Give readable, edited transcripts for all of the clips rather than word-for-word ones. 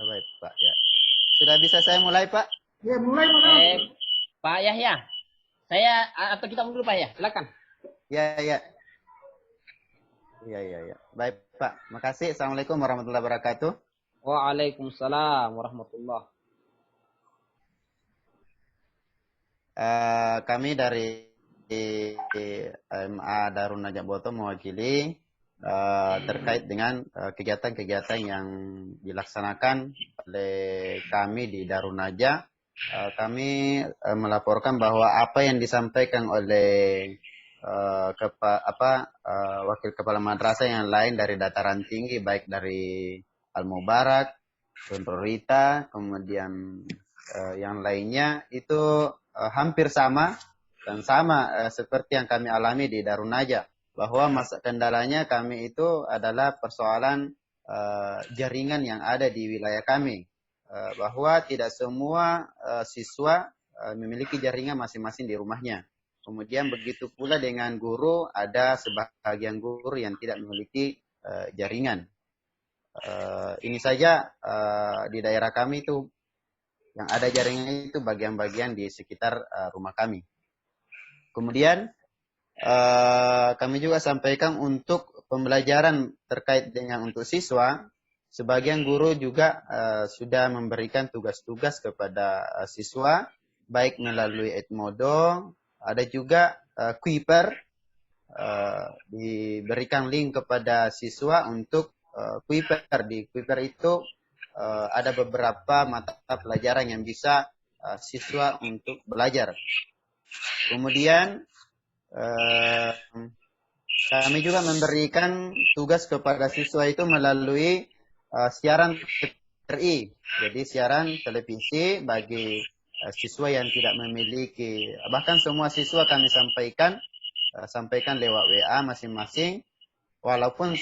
Baik, Pak. Ya. Sudah bisa saya mulai, Pak? Ya, mulai Pak Yahya, saya atau kita dulu Pak ya, silakan. Ya, ya. Ya. Baik, Pak. Makasih. Assalamualaikum warahmatullahi wabarakatuh. Waalaikumsalam warahmatullah. Kami dari MA Darun Najak Boto mewakili terkait dengan kegiatan-kegiatan yang dilaksanakan oleh kami di Darun Najak. Kami melaporkan bahwa apa yang disampaikan oleh wakil kepala madrasah yang lain dari dataran tinggi, baik dari Al Mubarak, Contoh Rita, kemudian yang lainnya itu hampir sama dan sama seperti yang kami alami di Darun Najak, bahwa kendalanya kami itu adalah persoalan jaringan yang ada di wilayah kami, bahwa tidak semua siswa memiliki jaringan masing-masing di rumahnya. Kemudian begitu pula dengan guru, ada sebagian guru yang tidak memiliki jaringan. Ini saja di daerah kami itu yang ada jaringan itu bagian-bagian di sekitar rumah kami. Kemudian kami juga sampaikan untuk pembelajaran terkait dengan untuk siswa, sebagian guru juga sudah memberikan tugas-tugas kepada siswa, baik melalui Edmodo, ada juga Kuiper, diberikan link kepada siswa untuk Kuiper. Di Kuiper itu ada beberapa mata pelajaran yang bisa siswa untuk belajar. Kemudian kami juga memberikan tugas kepada siswa itu melalui siaran TVRI. Jadi siaran televisi bagi siswa yang tidak memiliki, bahkan semua siswa kami sampaikan lewat WA masing-masing, walaupun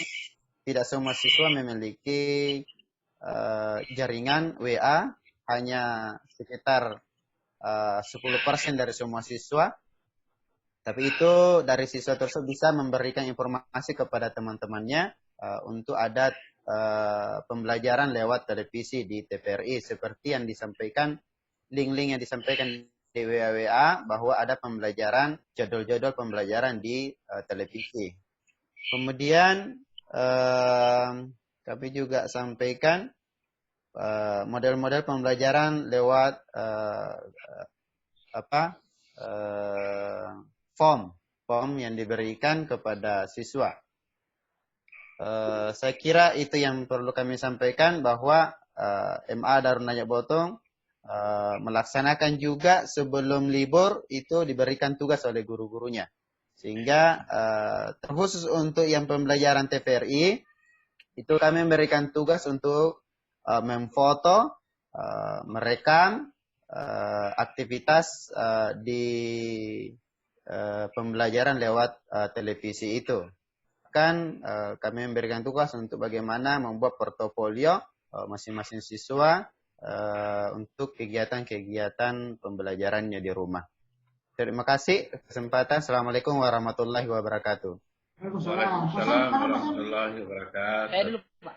tidak semua siswa memiliki jaringan WA, hanya sekitar 10% dari semua siswa. Tapi itu dari siswa tersebut bisa memberikan informasi kepada teman-temannya untuk ada pembelajaran lewat televisi di TVRI, seperti yang disampaikan, link-link yang disampaikan di WA bahwa ada pembelajaran, jadwal-jadwal pembelajaran di televisi. Kemudian kami juga sampaikan model-model pembelajaran lewat form yang diberikan kepada siswa. Saya kira itu yang perlu kami sampaikan, bahwa MA Darun Najak Boto melaksanakan juga sebelum libur itu diberikan tugas oleh guru-gurunya. Sehingga terkhusus untuk yang pembelajaran TVRI, itu kami memberikan tugas untuk memfoto, merekam aktivitas di pembelajaran lewat televisi itu. Kan kami memberikan tugas untuk bagaimana membuat portofolio masing-masing siswa untuk kegiatan-kegiatan pembelajarannya di rumah. Terima kasih kesempatan. Assalamualaikum warahmatullahi wabarakatuh. Waalaikumsalam warahmatullahi wabarakatuh. Saya dulu Pak.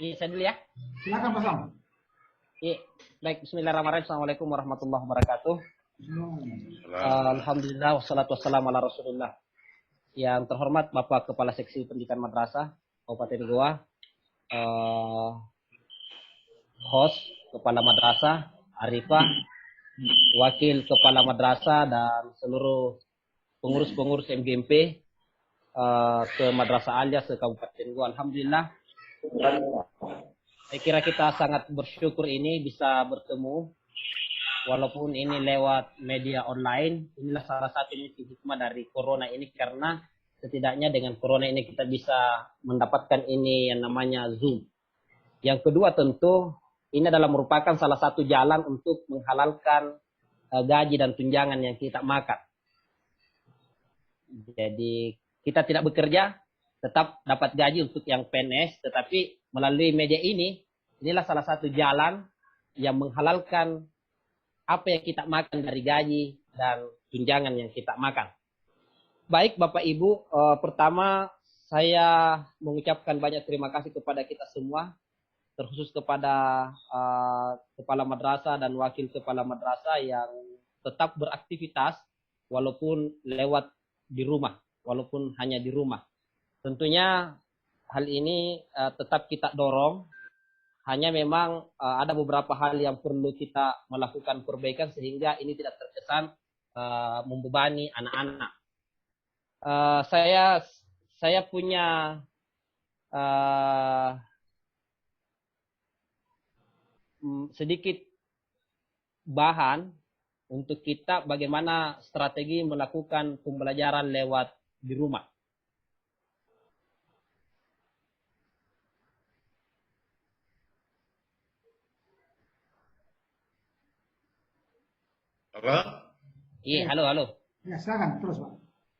Iya, saya dulu ya. Silakan Pak Sam. Iya, baik. Bismillahirrahmanirrahim. Assalamualaikum warahmatullahi wabarakatuh. Alhamdulillah wassalatu wassalamu ala Rasulillah. Yang terhormat Bapak Kepala Seksi Pendidikan Madrasah Kabupaten Goa, host Kepala Madrasah Arifah, Wakil Kepala Madrasah dan seluruh pengurus-pengurus MGMP ke Madrasah Alia se Kabupaten Goa. Alhamdulillah, saya kira kita sangat bersyukur ini bisa bertemu, walaupun ini lewat media online. Inilah salah satu hikmah dari corona ini, karena setidaknya dengan corona ini kita bisa mendapatkan ini yang namanya Zoom. Yang kedua, tentu ini adalah merupakan salah satu jalan untuk menghalalkan gaji dan tunjangan yang kita makan. Jadi kita tidak bekerja, tetap dapat gaji untuk yang PNS, tetapi melalui media ini, inilah salah satu jalan yang menghalalkan apa yang kita makan dari gaji dan tunjangan yang kita makan. Baik Bapak Ibu, pertama saya mengucapkan banyak terima kasih kepada kita semua terkhusus kepada kepala madrasah dan wakil kepala madrasah yang tetap beraktivitas walaupun lewat di rumah, walaupun hanya di rumah. Tentunya hal ini tetap kita dorong, hanya memang ada beberapa hal yang perlu kita melakukan perbaikan sehingga ini tidak terkesan membebani anak-anak. Saya punya sedikit bahan untuk kita bagaimana strategi melakukan pembelajaran lewat di rumah. Halo? Iya, halo. Ya, silakan terus, Pak.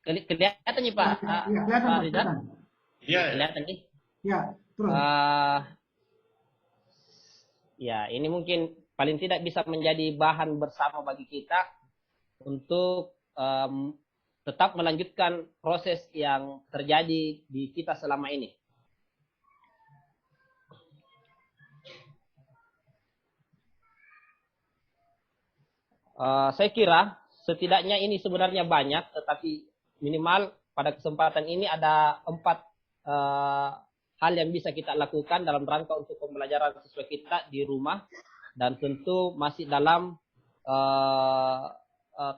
Kelihatan nih Pak? Iya, kelihatan, Pak. Rizal? Iya. Kelihatan nih? Ya, terus. Ya, ini mungkin paling tidak bisa menjadi bahan bersama bagi kita untuk tetap melanjutkan proses yang terjadi di kita selama ini. Saya kira setidaknya ini sebenarnya banyak, tetapi minimal pada kesempatan ini ada 4 hal yang bisa kita lakukan dalam rangka untuk pembelajaran siswa kita di rumah, dan tentu masih dalam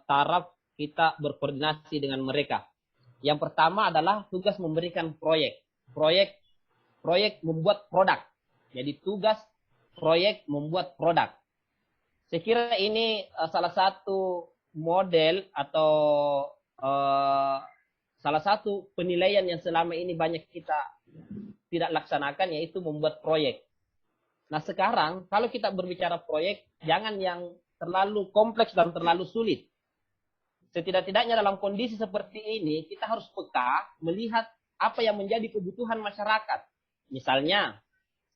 taraf kita berkoordinasi dengan mereka. Yang pertama adalah tugas memberikan proyek membuat produk. Jadi tugas proyek membuat produk. Saya kira ini salah satu model atau salah satu penilaian yang selama ini banyak kita tidak laksanakan, yaitu membuat proyek. Nah sekarang kalau kita berbicara proyek, jangan yang terlalu kompleks dan terlalu sulit. Setidak-tidaknya dalam kondisi seperti ini, kita harus peka melihat apa yang menjadi kebutuhan masyarakat. Misalnya,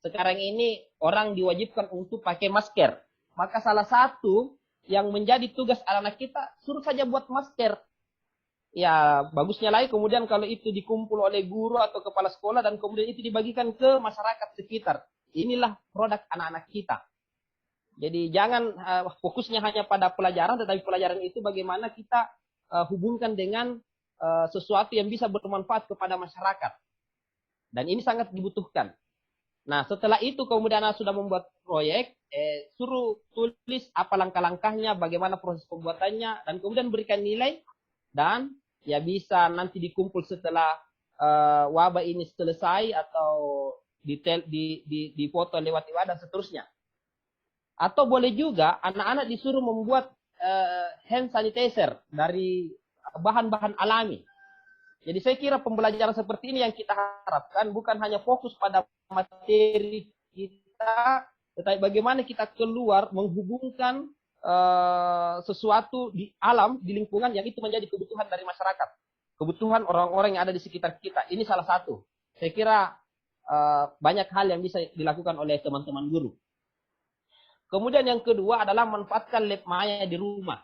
sekarang ini orang diwajibkan untuk pakai masker. Maka salah satu yang menjadi tugas anak-anak kita, suruh saja buat masker. Ya, bagusnya lagi kemudian kalau itu dikumpul oleh guru atau kepala sekolah dan kemudian itu dibagikan ke masyarakat sekitar. Inilah produk anak-anak kita. Jadi jangan fokusnya hanya pada pelajaran, tetapi pelajaran itu bagaimana kita hubungkan dengan sesuatu yang bisa bermanfaat kepada masyarakat. Dan ini sangat dibutuhkan. Nah, setelah itu kemudian anak sudah membuat proyek, suruh tulis apa langkah-langkahnya, bagaimana proses pembuatannya, dan kemudian berikan nilai, dan ya bisa nanti dikumpul setelah wabah ini selesai atau dipoto lewat ibadah dan seterusnya. Atau boleh juga anak-anak disuruh membuat hand sanitizer dari bahan-bahan alami. Jadi saya kira pembelajaran seperti ini yang kita harapkan bukan hanya fokus pada materi kita, tetapi bagaimana kita keluar menghubungkan sesuatu di alam, di lingkungan yang itu menjadi kebutuhan dari masyarakat. Kebutuhan orang-orang yang ada di sekitar kita. Ini salah satu. Saya kira banyak hal yang bisa dilakukan oleh teman-teman guru. Kemudian yang kedua adalah manfaatkan lab maya di rumah.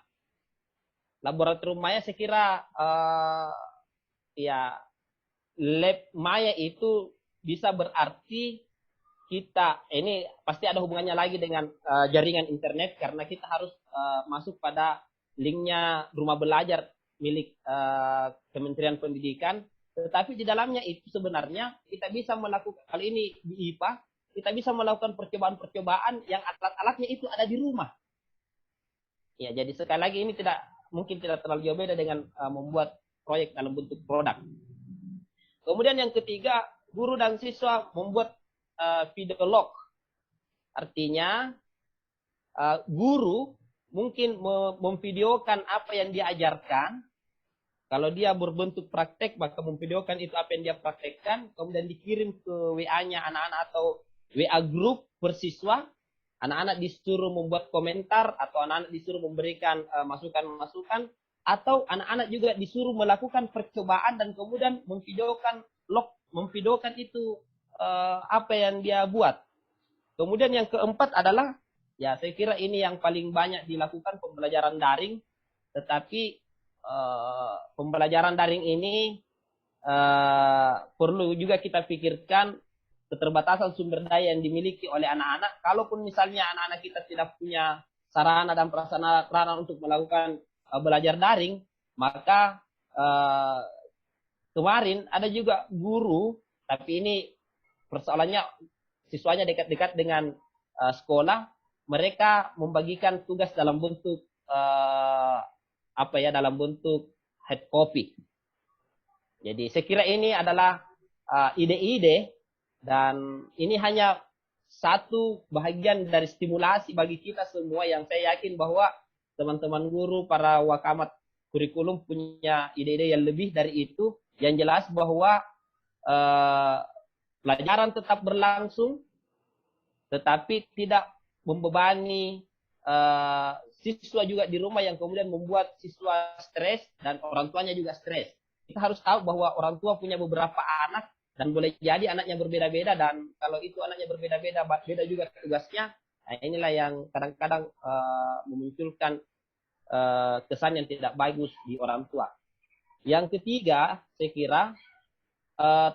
Laboratorium maya saya kira ya lab maya itu bisa berarti kita ini pasti ada hubungannya lagi dengan jaringan internet, karena kita harus masuk pada linknya rumah belajar milik Kementerian Pendidikan. Tetapi di dalamnya itu sebenarnya kita bisa melakukan, kalau ini di IPA, kita bisa melakukan percobaan-percobaan yang alat-alatnya itu ada di rumah. Ya, jadi sekali lagi ini mungkin tidak terlalu jauh beda dengan membuat proyek dalam bentuk produk. Kemudian yang ketiga, guru dan siswa membuat video log. Artinya guru mungkin memvideokan apa yang dia ajarkan. Kalau dia berbentuk praktek, maka memvideokan itu apa yang dia praktekkan, kemudian dikirim ke WA-nya anak-anak atau WA grup bersiswa. Anak-anak disuruh membuat komentar atau anak-anak disuruh memberikan masukan-masukan, atau anak-anak juga disuruh melakukan percobaan dan kemudian memvideokan itu apa yang dia buat. Kemudian yang keempat adalah, ya saya kira ini yang paling banyak dilakukan, pembelajaran daring. Tetapi pembelajaran daring ini perlu juga kita pikirkan keterbatasan sumber daya yang dimiliki oleh anak-anak. Kalaupun misalnya anak-anak kita tidak punya sarana dan prasarana untuk melakukan belajar daring, maka kemarin ada juga guru, tapi ini persoalannya siswanya dekat-dekat dengan sekolah, mereka membagikan tugas dalam bentuk dalam bentuk hard copy. Jadi saya kira ini adalah ide-ide dan ini hanya satu bahagian dari stimulasi bagi kita semua yang saya yakin bahwa teman-teman guru, para wakamat kurikulum punya ide-ide yang lebih dari itu. Yang jelas bahwa pelajaran tetap berlangsung, tetapi tidak membebani siswa juga di rumah yang kemudian membuat siswa stres dan orang tuanya juga stres. Kita harus tahu bahwa orang tua punya beberapa anak dan boleh jadi anaknya berbeda-beda, dan kalau itu anaknya berbeda-beda, beda juga tugasnya. Nah, inilah yang kadang-kadang memunculkan kesan yang tidak bagus di orang tua. Yang ketiga, saya kira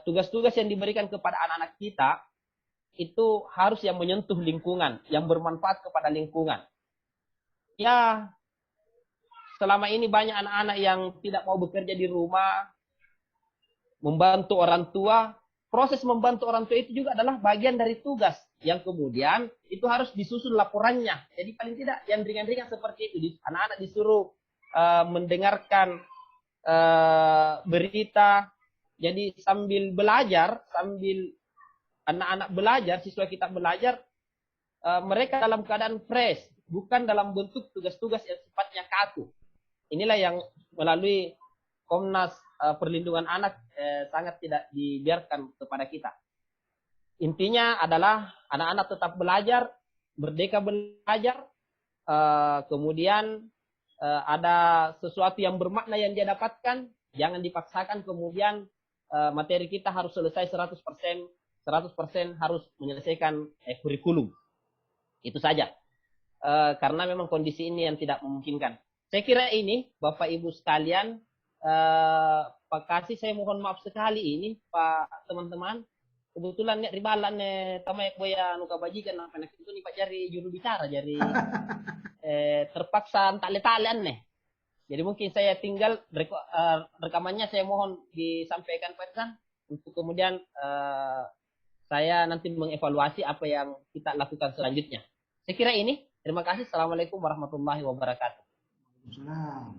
tugas-tugas yang diberikan kepada anak-anak kita itu harus yang menyentuh lingkungan, yang bermanfaat kepada lingkungan. Ya, selama ini banyak anak-anak yang tidak mau bekerja di rumah, membantu orang tua. Proses membantu orang tua itu juga adalah bagian dari tugas yang kemudian itu harus disusun laporannya. Jadi paling tidak yang ringan-ringan seperti itu, anak-anak disuruh mendengarkan berita. Jadi sambil belajar, sambil anak-anak belajar, siswa kita belajar, mereka dalam keadaan fresh, bukan dalam bentuk tugas-tugas yang sifatnya kaku. Inilah yang melalui Komnas Perlindungan Anak sangat tidak dibiarkan kepada kita. Intinya adalah anak-anak tetap belajar, merdeka belajar, kemudian ada sesuatu yang bermakna yang dia dapatkan, jangan dipaksakan kemudian materi kita harus selesai 100% harus menyelesaikan kurikulum. Itu saja. Karena memang kondisi ini yang tidak memungkinkan. Saya kira ini, Bapak Ibu sekalian, Pak Kasih, saya mohon maaf sekali ini, Pak teman-teman. Kebetulan nih ribalan nih tamai boya nuka bajikan apa nak itu nih Pak jari juru bicara jari terpaksa tali-talian nih. Jadi mungkin saya tinggal rekamannya saya mohon disampaikan Pak San untuk kemudian saya nanti mengevaluasi apa yang kita lakukan selanjutnya. Saya kira ini. Terima kasih. Assalamualaikum warahmatullahi wabarakatuh. Waalaikumsalam.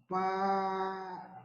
Pak